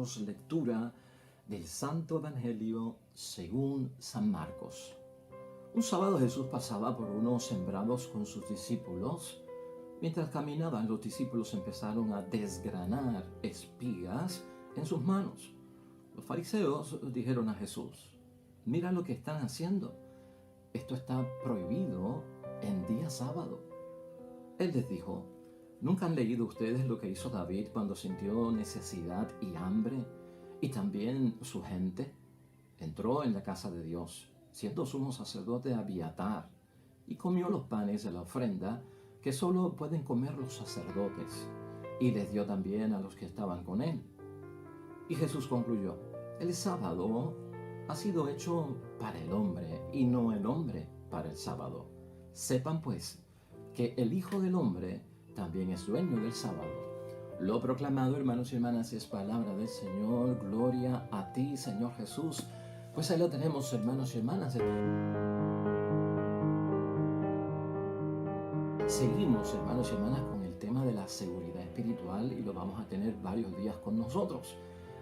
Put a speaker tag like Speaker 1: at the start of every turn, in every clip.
Speaker 1: nosotros lectura del Santo Evangelio según San Marcos. Un sábado Jesús pasaba por unos sembrados con sus discípulos. Mientras caminaban, los discípulos empezaron a desgranar espigas en sus manos. Los fariseos dijeron a Jesús: «Mira lo que están haciendo. Esto está prohibido en día sábado». Él les dijo: ¿Nunca han leído ustedes lo que hizo David cuando sintió necesidad y hambre? Y también su gente entró en la casa de Dios, siendo sumo sacerdote Abiatar, y comió los panes de la ofrenda que solo pueden comer los sacerdotes, y les dio también a los que estaban con él. Y Jesús concluyó: el sábado ha sido hecho para el hombre, y no el hombre para el sábado. Sepan pues que el Hijo del Hombre también es dueño del sábado. Lo proclamado, hermanos y hermanas, es palabra del Señor. Gloria a ti, Señor Jesús. Pues ahí lo tenemos, hermanos y hermanas. Seguimos, hermanos y hermanas, con el tema de la seguridad espiritual y lo vamos a tener varios días con nosotros.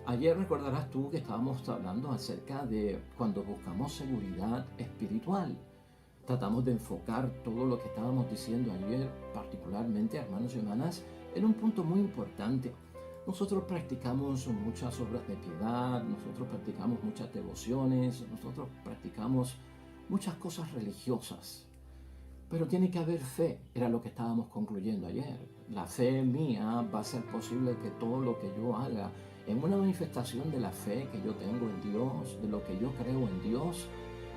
Speaker 1: Ayer recordarás tú que estábamos hablando acerca de cuando buscamos seguridad espiritual. Tratamos de enfocar todo lo que estábamos diciendo ayer, particularmente, hermanos y hermanas, en un punto muy importante. Nosotros practicamos muchas obras de piedad, nosotros practicamos muchas devociones, nosotros practicamos muchas cosas religiosas. Pero tiene que haber fe, era lo que estábamos concluyendo ayer. La fe mía va a ser posible que todo lo que yo haga en una manifestación de la fe que yo tengo en Dios, de lo que yo creo en Dios,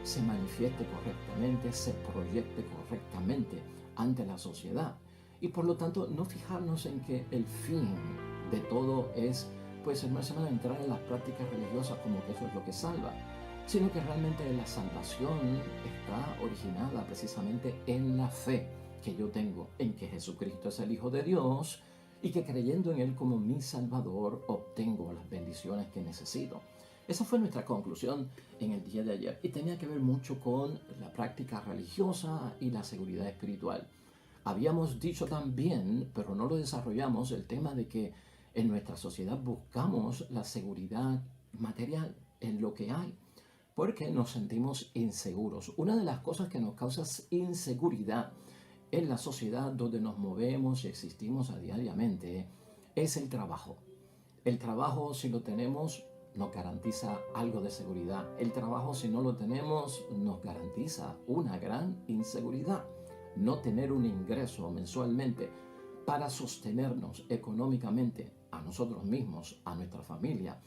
Speaker 1: se manifieste correctamente, se proyecte correctamente ante la sociedad. Y por lo tanto, no fijarnos en que el fin de todo es, pues, hermanos, entrar en las prácticas religiosas como que eso es lo que salva, sino que realmente la salvación está originada precisamente en la fe que yo tengo en que Jesucristo es el Hijo de Dios y que creyendo en Él como mi Salvador obtengo las bendiciones que necesito. Esa fue nuestra conclusión en el día de ayer y tenía que ver mucho con la práctica religiosa y la seguridad espiritual. Habíamos dicho también, pero no lo desarrollamos, el tema de que en nuestra sociedad buscamos la seguridad material en lo que hay, porque nos sentimos inseguros. Una de las cosas que nos causa inseguridad en la sociedad donde nos movemos y existimos diariamente es el trabajo. El trabajo, si lo tenemos, nos garantiza algo de seguridad. El trabajo, si no lo tenemos, nos garantiza una gran inseguridad. No tener un ingreso mensualmente para sostenernos económicamente a nosotros mismos, a nuestra familia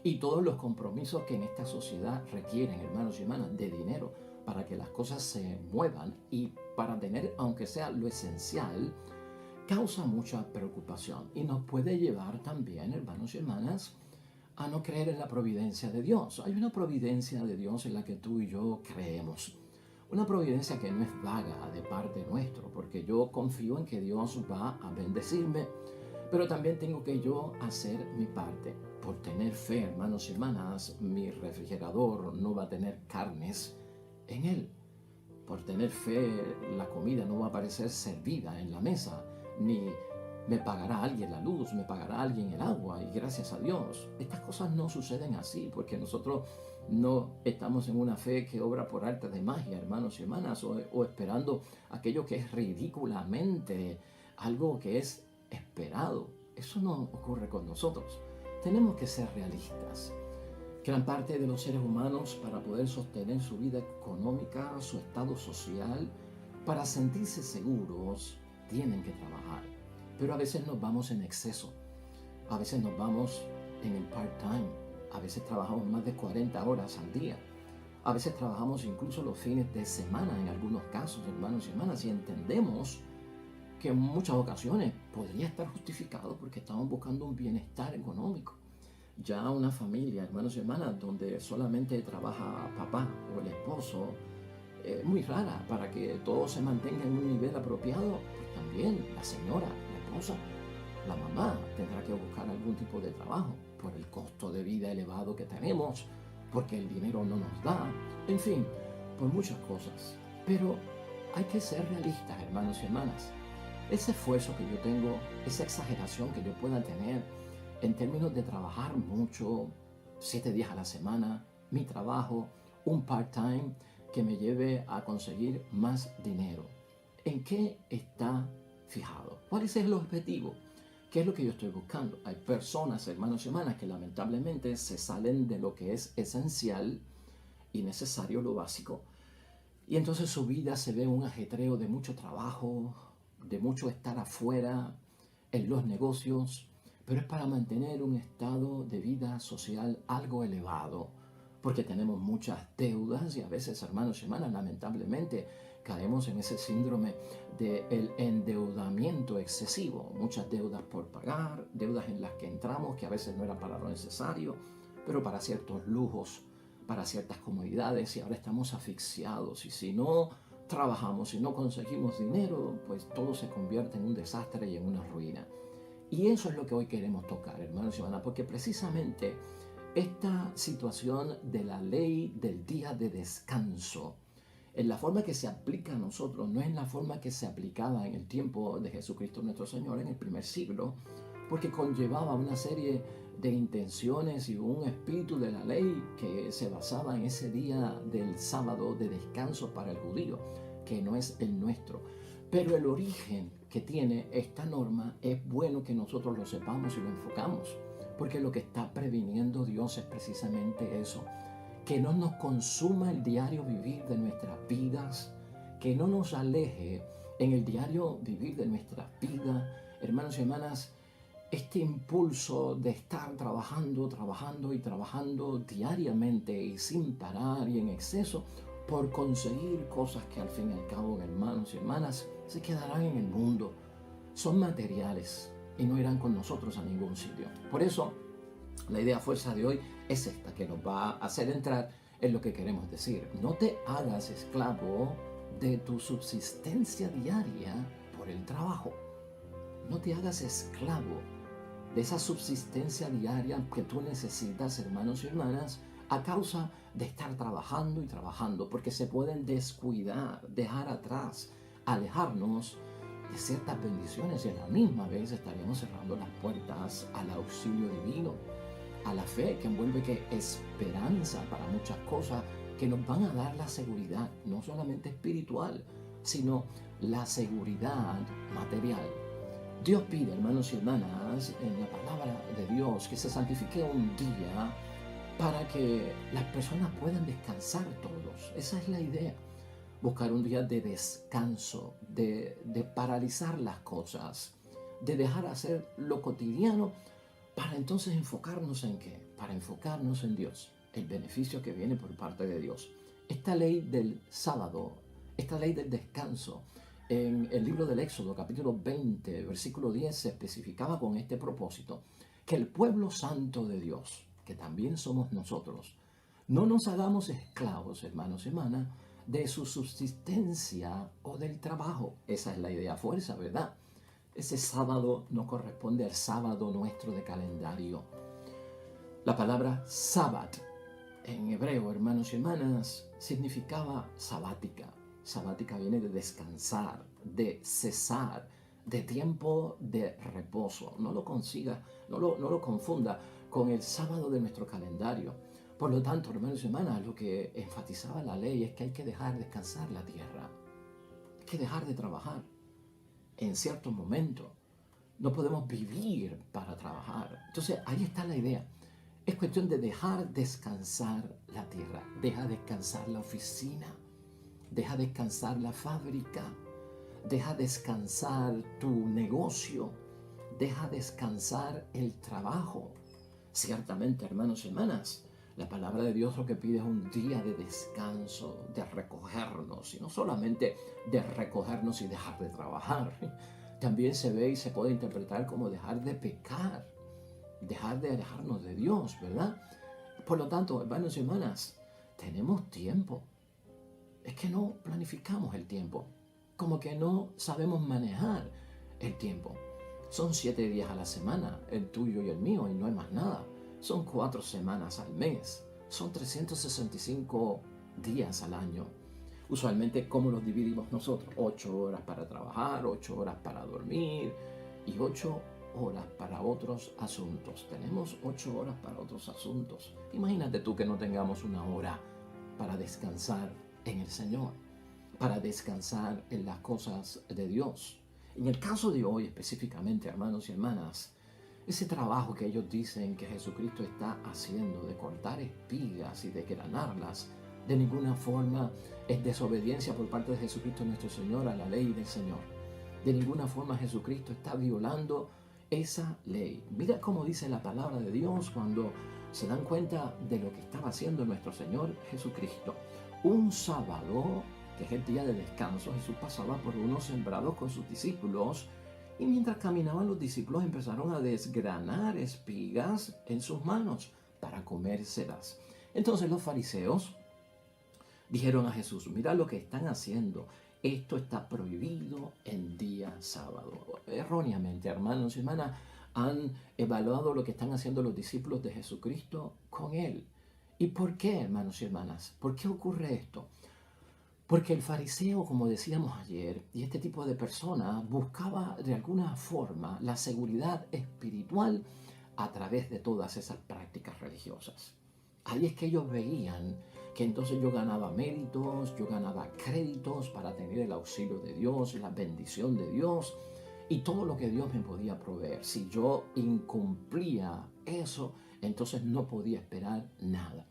Speaker 1: y todos los compromisos que en esta sociedad requieren, hermanos y hermanas, de dinero para que las cosas se muevan y para tener, aunque sea lo esencial, causa mucha preocupación y nos puede llevar también, hermanos y hermanas, a no creer en la providencia de Dios. Hay una providencia de Dios en la que tú y yo creemos. Una providencia que no es vaga de parte nuestro, porque yo confío en que Dios va a bendecirme, pero también tengo que yo hacer mi parte. Por tener fe, hermanos y hermanas, mi refrigerador no va a tener carnes en él. Por tener fe, la comida no va a aparecer servida en la mesa, ni me pagará alguien la luz, me pagará alguien el agua, y gracias a Dios. Estas cosas no suceden así, porque nosotros no estamos en una fe que obra por arte de magia, hermanos y hermanas, o esperando aquello que es ridículamente algo que es esperado. Eso no ocurre con nosotros. Tenemos que ser realistas. Gran parte de los seres humanos, para poder sostener su vida económica, su estado social, para sentirse seguros, tienen que trabajar. Pero a veces nos vamos en exceso, a veces nos vamos en el part-time, a veces trabajamos más de 40 horas al día, a veces trabajamos incluso los fines de semana en algunos casos, hermanos y hermanas, y entendemos que en muchas ocasiones podría estar justificado porque estamos buscando un bienestar económico. Ya una familia, hermanos y hermanas, donde solamente trabaja papá o el esposo, es muy rara para que todo se mantenga en un nivel apropiado. Pues también la señora, esposa, la mamá tendrá que buscar algún tipo de trabajo por el costo de vida elevado que tenemos, porque el dinero no nos da, en fin, por muchas cosas. Pero hay que ser realistas, hermanos y hermanas. Ese esfuerzo que yo tengo, esa exageración que yo pueda tener en términos de trabajar mucho, 7 días a la semana, mi trabajo, un part-time que me lleve a conseguir más dinero. ¿En qué está fijado? ¿Cuál es el objetivo? ¿Qué es lo que yo estoy buscando? Hay personas, hermanos y hermanas, que lamentablemente se salen de lo que es esencial y necesario, lo básico, y entonces su vida se ve un ajetreo de mucho trabajo, de mucho estar afuera en los negocios, pero es para mantener un estado de vida social algo elevado, porque tenemos muchas deudas y a veces, hermanos y hermanas, lamentablemente caemos en ese síndrome del endeudamiento excesivo, muchas deudas por pagar, deudas en las que entramos que a veces no eran para lo necesario, pero para ciertos lujos, para ciertas comodidades, y ahora estamos asfixiados, y si no trabajamos, si no conseguimos dinero, pues todo se convierte en un desastre y en una ruina. Y eso es lo que hoy queremos tocar, hermanos y hermanas, porque precisamente esta situación de la ley del día de descanso, en la forma que se aplica a nosotros, no es la forma que se aplicaba en el tiempo de Jesucristo nuestro Señor en el primer siglo, porque conllevaba una serie de intenciones y un espíritu de la ley que se basaba en ese día del sábado de descanso para el judío, que no es el nuestro. Pero el origen que tiene esta norma es bueno que nosotros lo sepamos y lo enfocamos, porque lo que está previniendo Dios es precisamente eso, que no nos consuma el diario vivir de nuestras vidas, que no nos aleje en el diario vivir de nuestras vidas, hermanos y hermanas, este impulso de estar trabajando y trabajando diariamente y sin parar y en exceso por conseguir cosas que al fin y al cabo, hermanos y hermanas, se quedarán en el mundo. Son materiales y no irán con nosotros a ningún sitio. Por eso, la idea fuerza de hoy es esta, que nos va a hacer entrar en lo que queremos decir. No te hagas esclavo de tu subsistencia diaria por el trabajo. No te hagas esclavo de esa subsistencia diaria que tú necesitas, hermanos y hermanas, a causa de estar trabajando y trabajando, porque se pueden descuidar, dejar atrás, alejarnos de ciertas bendiciones, y a la misma vez estaríamos cerrando las puertas al auxilio divino, a la fe que envuelve que esperanza para muchas cosas que nos van a dar la seguridad, no solamente espiritual, sino la seguridad material. Dios pide, hermanos y hermanas, en la palabra de Dios, que se santifique un día para que las personas puedan descansar todos. Esa es la idea. Buscar un día de descanso, de paralizar las cosas, de dejar hacer lo cotidiano para entonces enfocarnos en ¿qué? Para enfocarnos en Dios, el beneficio que viene por parte de Dios. Esta ley del sábado, esta ley del descanso, en el libro del Éxodo, capítulo 20, versículo 10, se especificaba con este propósito, que el pueblo santo de Dios, que también somos nosotros, no nos hagamos esclavos, hermanos y hermanas, de su subsistencia o del trabajo. Esa es la idea fuerza, ¿verdad? Ese sábado no corresponde al sábado nuestro de calendario. La palabra sábat en hebreo, hermanos y hermanas, significaba sabática. Sabática viene de descansar, de cesar, de tiempo de reposo. No lo consiga, no lo confunda con el sábado de nuestro calendario. Por lo tanto, hermanos y hermanas, lo que enfatizaba la ley es que hay que dejar descansar la tierra. Hay que dejar de trabajar en ciertos momentos. No podemos vivir para trabajar. Entonces, ahí está la idea. Es cuestión de dejar descansar la tierra. Deja descansar la oficina. Deja descansar la fábrica. Deja descansar tu negocio. Deja descansar el trabajo. Ciertamente, hermanos y hermanas, la palabra de Dios lo que pide es un día de descanso, de recogernos, y no solamente de recogernos y dejar de trabajar. También se ve y se puede interpretar como dejar de pecar, dejar de alejarnos de Dios, ¿verdad? Por lo tanto, hermanos y hermanas, tenemos tiempo. Es que no planificamos el tiempo, como que no sabemos manejar el tiempo. Son 7 días a la semana, el tuyo y el mío, y no hay más nada. Son 4 semanas al mes, son 365 días al año. Usualmente, ¿cómo los dividimos nosotros? 8 horas para trabajar, 8 horas para dormir y 8 horas para otros asuntos. Tenemos 8 horas para otros asuntos. Imagínate tú que no tengamos una hora para descansar en el Señor, para descansar en las cosas de Dios. En el caso de hoy específicamente, hermanos y hermanas, ese trabajo que ellos dicen que Jesucristo está haciendo de cortar espigas y de granarlas, de ninguna forma es desobediencia por parte de Jesucristo nuestro Señor a la ley del Señor. De ninguna forma Jesucristo está violando esa ley. Mira cómo dice la palabra de Dios cuando se dan cuenta de lo que estaba haciendo nuestro Señor Jesucristo. Un sábado, que es el día de descanso, Jesús pasaba por unos sembrados con sus discípulos y mientras caminaban los discípulos empezaron a desgranar espigas en sus manos para comérselas. Entonces los fariseos dijeron a Jesús: mira lo que están haciendo. Esto está prohibido en día sábado. Erróneamente, hermanos y hermanas, han evaluado lo que están haciendo los discípulos de Jesucristo con Él. ¿Y por qué, hermanos y hermanas? ¿Por qué ocurre esto? Porque el fariseo, como decíamos ayer, y este tipo de personas buscaba de alguna forma la seguridad espiritual a través de todas esas prácticas religiosas. Ahí es que ellos veían que entonces yo ganaba méritos, yo ganaba créditos para tener el auxilio de Dios, la bendición de Dios y todo lo que Dios me podía proveer. Si yo incumplía eso, entonces no podía esperar nada.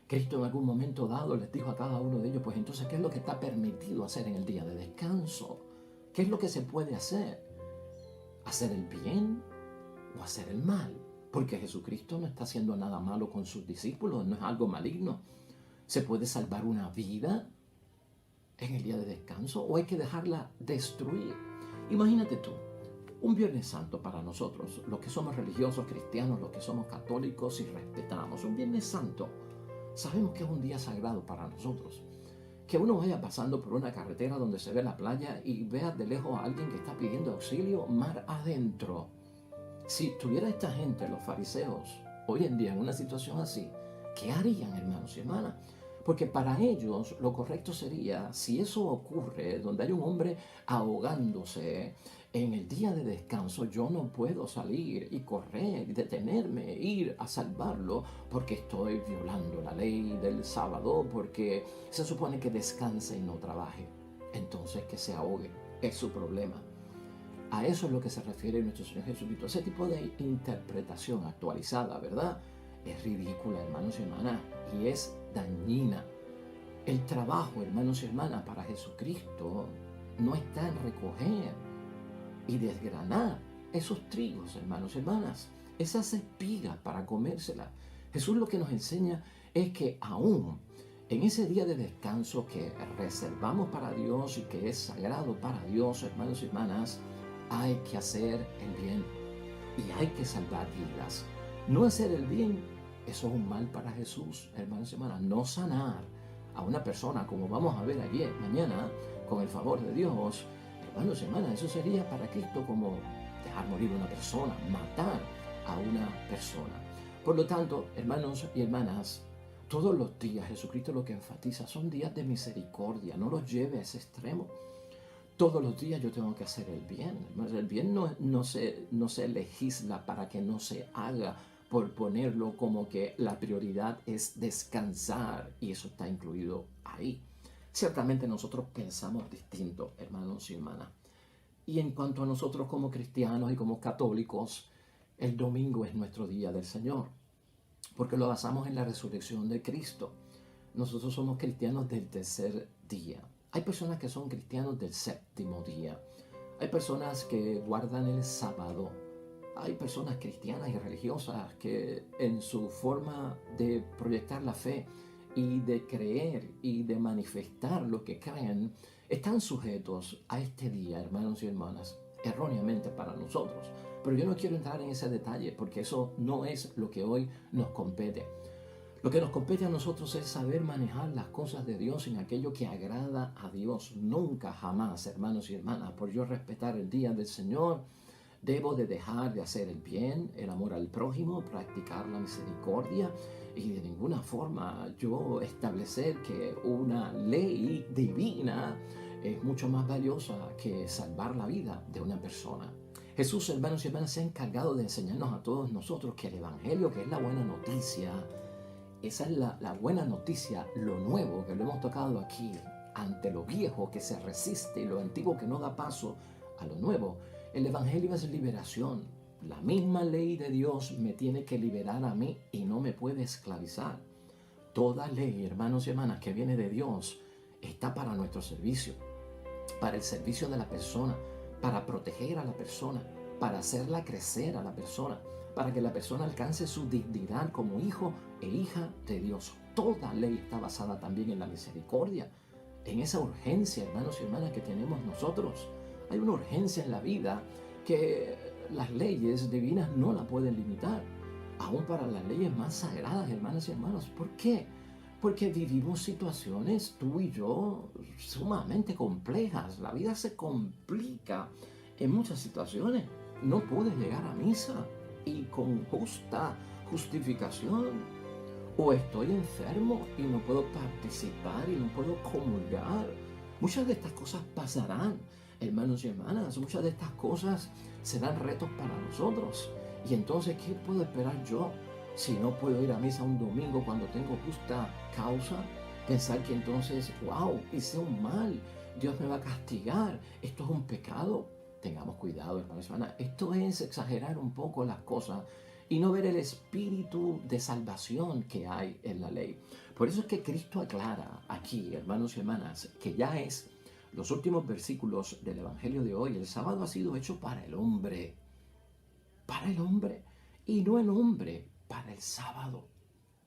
Speaker 1: Cristo en algún momento dado les dijo a cada uno de ellos: pues entonces, ¿qué es lo que está permitido hacer en el día de descanso? ¿Qué es lo que se puede hacer? ¿Hacer el bien o hacer el mal? Porque Jesucristo no está haciendo nada malo con sus discípulos, no es algo maligno. ¿Se puede salvar una vida en el día de descanso o hay que dejarla destruir? Imagínate tú, un Viernes Santo para nosotros, los que somos religiosos cristianos, los que somos católicos y respetamos, un Viernes Santo, sabemos que es un día sagrado para nosotros. Que uno vaya pasando por una carretera donde se ve la playa y vea de lejos a alguien que está pidiendo auxilio mar adentro. Si tuviera esta gente, los fariseos, hoy en día en una situación así, ¿qué harían, hermanos y hermanas? Porque para ellos lo correcto sería, si eso ocurre, donde hay un hombre ahogándose, en el día de descanso yo no puedo salir y correr, y detenerme, ir a salvarlo, porque estoy violando la ley del sábado, porque se supone que descanse y no trabaje. Entonces que se ahogue, es su problema. A eso es lo que se refiere nuestro Señor Jesucristo. Ese tipo de interpretación actualizada, ¿verdad? Es ridícula, hermanos y hermanas, y es dañina. El trabajo, hermanos y hermanas, para Jesucristo no está en recoger y desgranar esos trigos, hermanos y hermanas, esas espigas para comérselas. Jesús lo que nos enseña es que aún en ese día de descanso que reservamos para Dios y que es sagrado para Dios, hermanos y hermanas, hay que hacer el bien y hay que salvar vidas. No hacer el bien, eso es un mal para Jesús, hermanos y hermanas. No sanar a una persona, como vamos a ver ayer, mañana, con el favor de Dios, hermanos y hermanas, eso sería para Cristo como dejar morir a una persona, matar a una persona. Por lo tanto, hermanos y hermanas, todos los días Jesucristo lo que enfatiza son días de misericordia, no los lleve a ese extremo. Todos los días yo tengo que hacer el bien. El bien no se legisla para que no se haga, por ponerlo como que la prioridad es descansar, y eso está incluido ahí. Ciertamente nosotros pensamos distinto, hermanos y hermanas. Y en cuanto a nosotros como cristianos y como católicos, el domingo es nuestro día del Señor, porque lo basamos en la resurrección de Cristo. Nosotros somos cristianos del tercer día. Hay personas que son cristianos del séptimo día. Hay personas que guardan el sábado. Hay personas cristianas y religiosas que en su forma de proyectar la fe y de creer y de manifestar lo que creen, están sujetos a este día, hermanos y hermanas, erróneamente para nosotros. Pero yo no quiero entrar en ese detalle porque eso no es lo que hoy nos compete. Lo que nos compete a nosotros es saber manejar las cosas de Dios en aquello que agrada a Dios. Nunca, jamás, hermanos y hermanas, por yo respetar el día del Señor, debo de dejar de hacer el bien, el amor al prójimo, practicar la misericordia y de ninguna forma yo establecer que una ley divina es mucho más valiosa que salvar la vida de una persona. Jesús, hermanos y hermanas, se ha encargado de enseñarnos a todos nosotros que el Evangelio, que es la buena noticia, esa es la buena noticia, lo nuevo que lo hemos tocado aquí, ante lo viejo que se resiste y lo antiguo que no da paso a lo nuevo. El Evangelio es liberación. La misma ley de Dios me tiene que liberar a mí y no me puede esclavizar. Toda ley, hermanos y hermanas, que viene de Dios está para nuestro servicio, para el servicio de la persona, para proteger a la persona, para hacerla crecer a la persona, para que la persona alcance su dignidad como hijo e hija de Dios. Toda ley está basada también en la misericordia, en esa urgencia, hermanos y hermanas, que tenemos nosotros. Hay una urgencia en la vida que las leyes divinas no la pueden limitar, aún para las leyes más sagradas, hermanas y hermanos. ¿Por qué? Porque vivimos situaciones, tú y yo, sumamente complejas. La vida se complica en muchas situaciones. No puedes llegar a misa y con justa justificación. O estoy enfermo y no puedo participar y no puedo comulgar. Muchas de estas cosas pasarán, hermanos y hermanas. Muchas de estas cosas serán retos para nosotros. Y entonces, ¿qué puedo esperar yo? Si no puedo ir a misa un domingo cuando tengo justa causa, pensar que entonces, wow, hice un mal, Dios me va a castigar, esto es un pecado. Tengamos cuidado, hermanos y hermanas. Esto es exagerar un poco las cosas y no ver el espíritu de salvación que hay en la ley. Por eso es que Cristo aclara aquí, hermanos y hermanas, que ya es los últimos versículos del Evangelio de hoy. El sábado ha sido hecho para el hombre, y no el hombre para el sábado.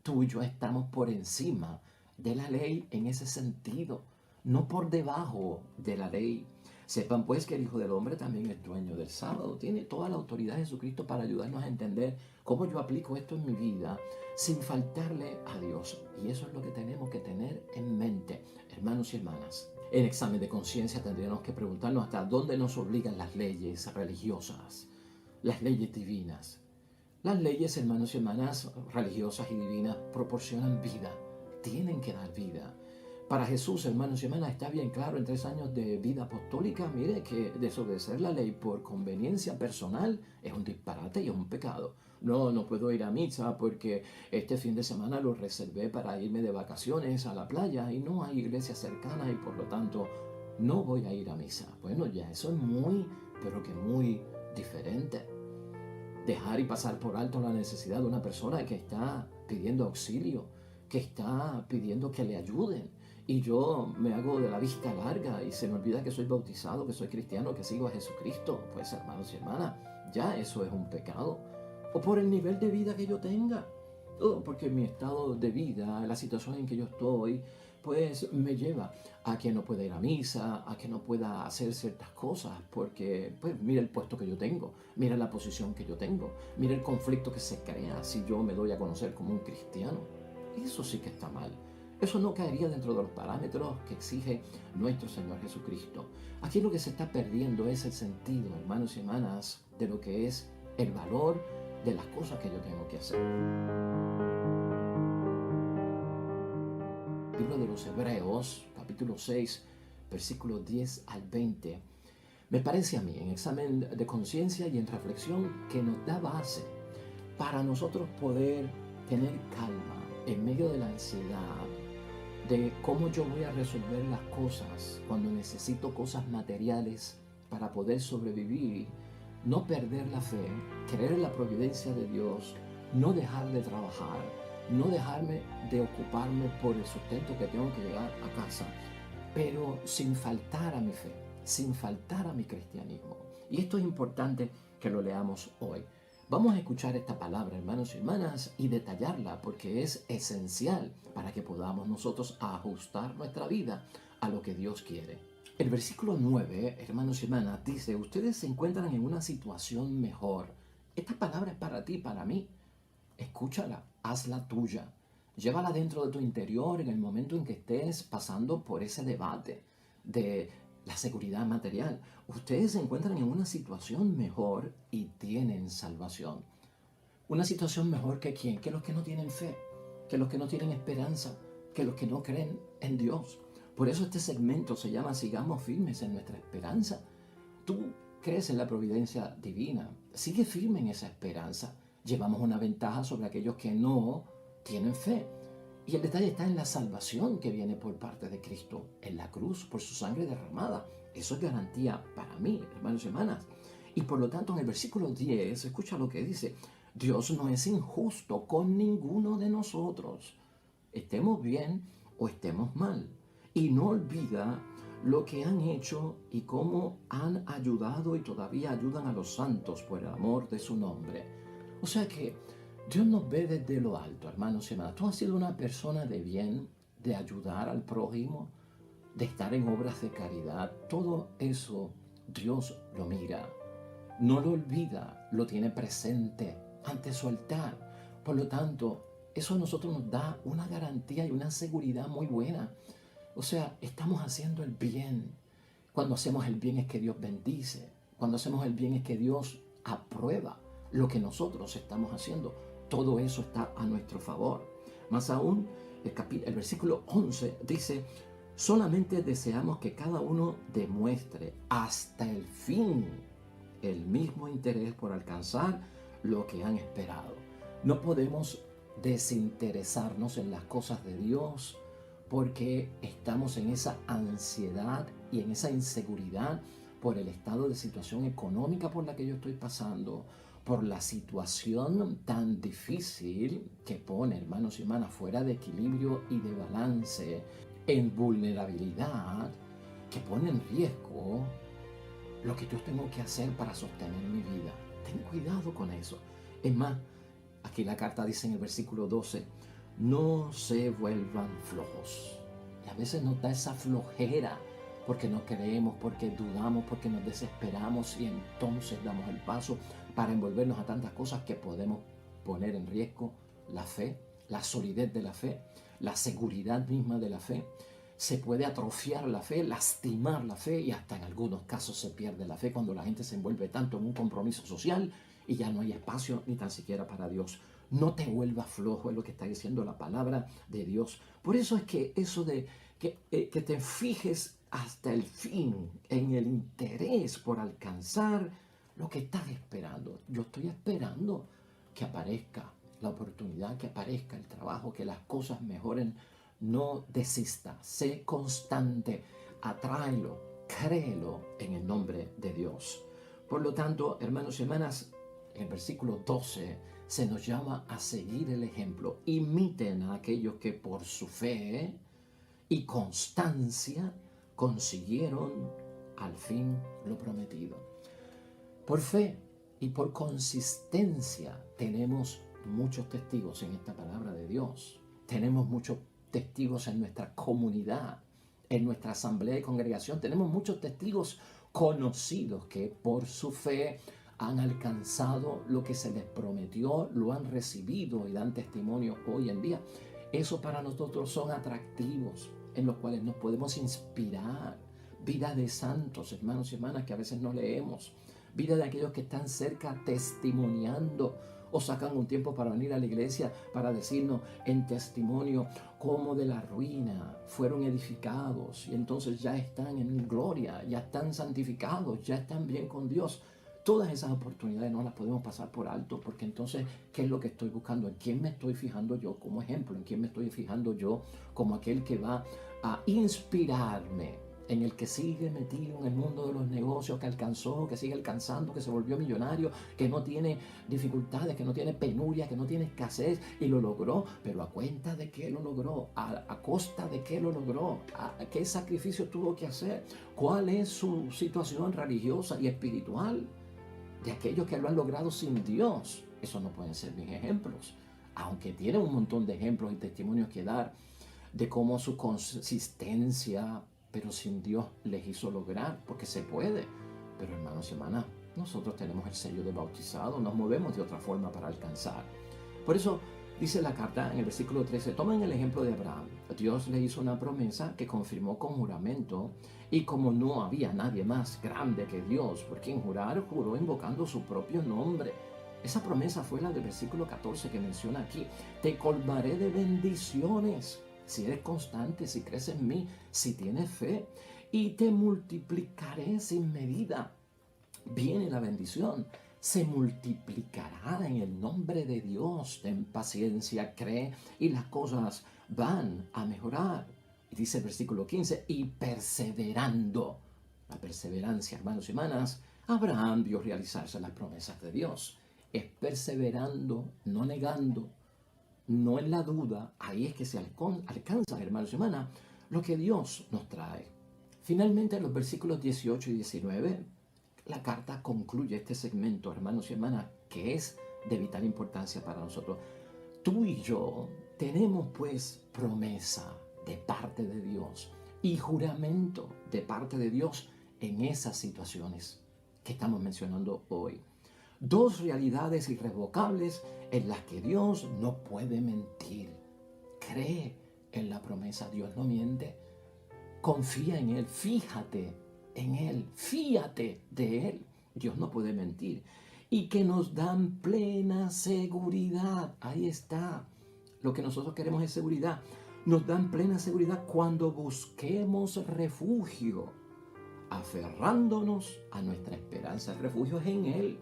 Speaker 1: Tú y yo estamos por encima de la ley en ese sentido, no por debajo de la ley. Sepan pues que el Hijo del Hombre también es dueño del sábado. Tiene toda la autoridad de Jesucristo para ayudarnos a entender cómo yo aplico esto en mi vida sin faltarle a Dios. Y eso es lo que tenemos que tener en mente, hermanos y hermanas. En examen de conciencia tendríamos que preguntarnos hasta dónde nos obligan las leyes religiosas, las leyes divinas. Las leyes, hermanos y hermanas, religiosas y divinas proporcionan vida, tienen que dar vida. Para Jesús, hermanos y hermanas, está bien claro en 3 años de vida apostólica, mire, que desobedecer la ley por conveniencia personal es un disparate y es un pecado. No puedo ir a misa porque este fin de semana lo reservé para irme de vacaciones a la playa y no hay iglesia cercana y por lo tanto no voy a ir a misa. Bueno, ya eso es muy, pero que muy diferente. Dejar y pasar por alto la necesidad de una persona que está pidiendo auxilio, que está pidiendo que le ayuden. Y yo me hago de la vista larga y se me olvida que soy bautizado, que soy cristiano, que sigo a Jesucristo. Pues hermanos y hermanas, ya eso es un pecado. O por el nivel de vida que yo tenga. Porque mi estado de vida, la situación en que yo estoy, pues me lleva a que no pueda ir a misa, a que no pueda hacer ciertas cosas, porque pues mira el puesto que yo tengo, mira la posición que yo tengo, mira el conflicto que se crea si yo me doy a conocer como un cristiano. Eso sí que está mal. Eso no caería dentro de los parámetros que exige nuestro Señor Jesucristo. Aquí lo que se está perdiendo es el sentido, hermanos y hermanas, de lo que es el valor de las cosas que yo tengo que hacer. Libro de los Hebreos, capítulo 6, versículos 10 al 20, me parece a mí, en examen de conciencia y en reflexión, que nos da base para nosotros poder tener calma en medio de la ansiedad, de cómo yo voy a resolver las cosas cuando necesito cosas materiales para poder sobrevivir, no perder la fe, creer en la providencia de Dios, no dejar de trabajar, no dejarme de ocuparme por el sustento que tengo que llegar a casa, pero sin faltar a mi fe, sin faltar a mi cristianismo. Y esto es importante que lo leamos hoy. Vamos a escuchar esta palabra, hermanos y hermanas, y detallarla porque es esencial para que podamos nosotros ajustar nuestra vida a lo que Dios quiere. El versículo 9, hermanos y hermanas, dice: ustedes se encuentran en una situación mejor. Esta palabra es para ti, para mí. Escúchala, hazla tuya. Llévala dentro de tu interior en el momento en que estés pasando por ese debate de la seguridad material. Ustedes se encuentran en una situación mejor y tienen salvación. Una situación mejor que ¿quién? Que los que no tienen fe, que los que no tienen esperanza, que los que no creen en Dios. Por eso este segmento se llama Sigamos firmes en nuestra esperanza. Tú crees en la providencia divina, sigue firme en esa esperanza. Llevamos una ventaja sobre aquellos que no tienen fe. Y el detalle está en la salvación que viene por parte de Cristo, en la cruz, por su sangre derramada. Eso es garantía para mí, hermanos y hermanas. Y por lo tanto, en el versículo 10, escucha lo que dice: Dios no es injusto con ninguno de nosotros, estemos bien o estemos mal, y no olvida lo que han hecho y cómo han ayudado y todavía ayudan a los santos por el amor de su nombre. O sea que Dios nos ve desde lo alto, hermanos y hermanas. Tú has sido una persona de bien, de ayudar al prójimo, de estar en obras de caridad. Todo eso Dios lo mira, no lo olvida, lo tiene presente ante su altar. Por lo tanto, eso a nosotros nos da una garantía y una seguridad muy buena. O sea, estamos haciendo el bien. Cuando hacemos el bien es que Dios bendice. Cuando hacemos el bien es que Dios aprueba lo que nosotros estamos haciendo. Todo eso está a nuestro favor. Más aún, el versículo 11 dice: solamente deseamos que cada uno demuestre hasta el fin el mismo interés por alcanzar lo que han esperado. No podemos desinteresarnos en las cosas de Dios porque estamos en esa ansiedad y en esa inseguridad por el estado de situación económica por la que yo estoy pasando, por la situación tan difícil que pone, hermanos y hermanas, fuera de equilibrio y de balance, en vulnerabilidad, que pone en riesgo lo que yo tengo que hacer para sostener mi vida. Ten cuidado con eso. Es más, aquí la carta dice en el versículo 12, no se vuelvan flojos. Y a veces nos da esa flojera porque no creemos, porque dudamos, porque nos desesperamos y entonces damos el paso para envolvernos a tantas cosas que podemos poner en riesgo la fe, la solidez de la fe, la seguridad misma de la fe. Se puede atrofiar la fe, lastimar la fe y hasta en algunos casos se pierde la fe cuando la gente se envuelve tanto en un compromiso social y ya no hay espacio ni tan siquiera para Dios. No te vuelvas flojo, es lo que está diciendo la palabra de Dios. Por eso es que eso de que te fijes hasta el fin en el interés por alcanzar lo que estás esperando. Yo estoy esperando que aparezca la oportunidad, que aparezca el trabajo, que las cosas mejoren. No desista, sé constante, atráelo, créelo en el nombre de Dios. Por lo tanto, hermanos y hermanas, en el versículo 12 se nos llama a seguir el ejemplo. Imiten a aquellos que por su fe y constancia consiguieron al fin lo prometido. Por fe y por consistencia tenemos muchos testigos en esta palabra de Dios. Tenemos muchos testigos en nuestra comunidad, en nuestra asamblea y congregación. Tenemos muchos testigos conocidos que por su fe han alcanzado lo que se les prometió, lo han recibido y dan testimonio hoy en día. Eso para nosotros son atractivos en los cuales nos podemos inspirar. Vida de santos, hermanos y hermanas, que a veces no leemos. Vida de aquellos que están cerca testimoniando o sacan un tiempo para venir a la iglesia para decirnos en testimonio cómo de la ruina fueron edificados y entonces ya están en gloria, ya están santificados, ya están bien con Dios. Todas esas oportunidades no las podemos pasar por alto porque entonces, ¿qué es lo que estoy buscando? ¿En quién me estoy fijando yo como ejemplo? ¿En quién me estoy fijando yo como aquel que va a inspirarme? En el que sigue metido en el mundo de los negocios, que alcanzó, que sigue alcanzando, que se volvió millonario, que no tiene dificultades, que no tiene penuria, que no tiene escasez y lo logró, pero ¿a cuenta de qué lo logró? ¿A costa de qué lo logró? ¿A qué sacrificio tuvo que hacer? ¿Cuál es su situación religiosa y espiritual? De aquellos que lo han logrado sin Dios. Eso no pueden ser bien ejemplos, aunque tienen un montón de ejemplos y testimonios que dar de cómo su consistencia, pero sin Dios les hizo lograr, porque se puede. Pero hermanos y hermanas, nosotros tenemos el sello de bautizado, nos movemos de otra forma para alcanzar. Por eso dice la carta en el versículo 13, tomen el ejemplo de Abraham. Dios le hizo una promesa que confirmó con juramento, y como no había nadie más grande que Dios por quien jurar, juró invocando su propio nombre. Esa promesa fue la del versículo 14 que menciona aquí. Te colmaré de bendiciones si eres constante, si crees en mí, si tienes fe, y te multiplicaré sin medida. viene la bendición. Se multiplicará en el nombre de Dios. Ten paciencia, cree y las cosas van a mejorar. Y dice el versículo 15, y perseverando. La perseverancia, hermanos y hermanas, Abraham vio realizarse las promesas de Dios. Es perseverando, no negando, no en la duda. Ahí es que se alcanza, hermanos y hermanas, lo que Dios nos trae. Finalmente, en los versículos 18 y 19, la carta concluye este segmento, hermanos y hermanas, que es de vital importancia para nosotros. Tú y yo tenemos pues promesa de parte de Dios y juramento de parte de Dios en esas situaciones que estamos mencionando hoy. Dos realidades irrevocables en las que Dios no puede mentir. Cree en la promesa, Dios no miente. Confía en Él, fíjate en Él, fíate de Él. Dios no puede mentir. Y que nos dan plena seguridad. Ahí está. Lo que nosotros queremos es seguridad. Nos dan plena seguridad cuando busquemos refugio, aferrándonos a nuestra esperanza. El refugio es en Él,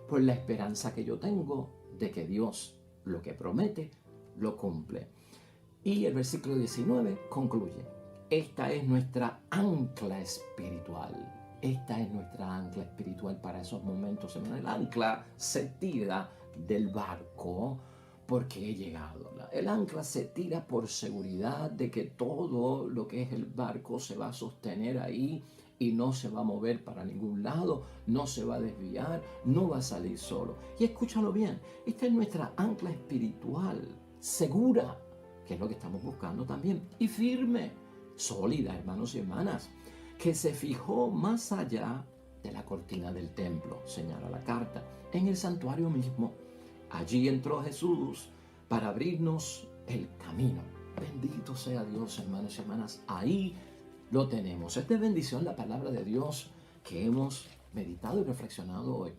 Speaker 1: por la esperanza que yo tengo de que Dios lo que promete, lo cumple. Y el versículo 19 concluye. Esta es nuestra ancla espiritual. Esta es nuestra ancla espiritual para esos momentos. El ancla se tira del barco porque he llegado. El ancla se tira por seguridad de que todo lo que es el barco se va a sostener ahí y no se va a mover para ningún lado, no se va a desviar, no va a salir solo. Y escúchalo bien, esta es nuestra ancla espiritual, segura, que es lo que estamos buscando también, y firme, sólida, hermanos y hermanas, que se fijó más allá de la cortina del templo, señala la carta, en el santuario mismo. Allí entró Jesús para abrirnos el camino. Bendito sea Dios, hermanos y hermanas. Ahí lo tenemos. Es de bendición la palabra de Dios que hemos meditado y reflexionado hoy.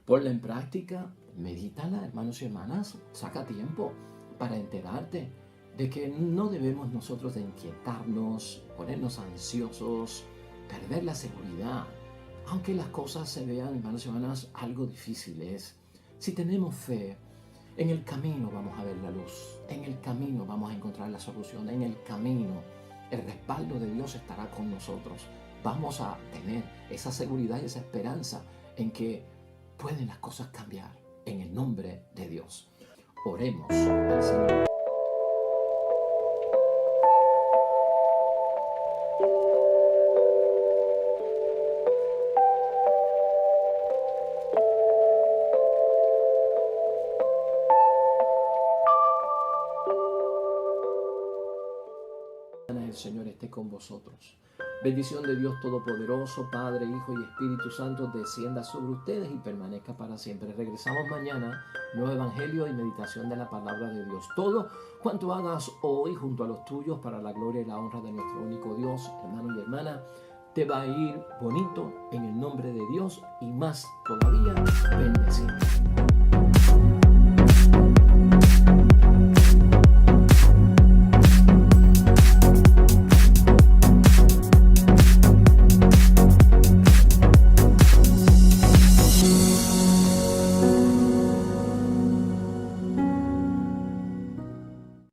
Speaker 1: Ponla en práctica, medítala, hermanos y hermanas. Saca tiempo para enterarte de que no debemos nosotros de inquietarnos, ponernos ansiosos, perder la seguridad. Aunque las cosas se vean, hermanos y hermanas, algo difíciles, si tenemos fe, en el camino vamos a ver la luz, en el camino vamos a encontrar la solución, en el camino el respaldo de Dios estará con nosotros. Vamos a tener esa seguridad y esa esperanza en que pueden las cosas cambiar en el nombre de Dios. Oremos al Señor. El Señor esté con vosotros. Bendición de Dios Todopoderoso, Padre, Hijo y Espíritu Santo, descienda sobre ustedes y permanezca para siempre. Regresamos mañana, nuevo evangelio y meditación de la palabra de Dios. Todo cuanto hagas hoy junto a los tuyos para la gloria y la honra de nuestro único Dios, hermano y hermana, te va a ir bonito en el nombre de Dios y más todavía bendecido.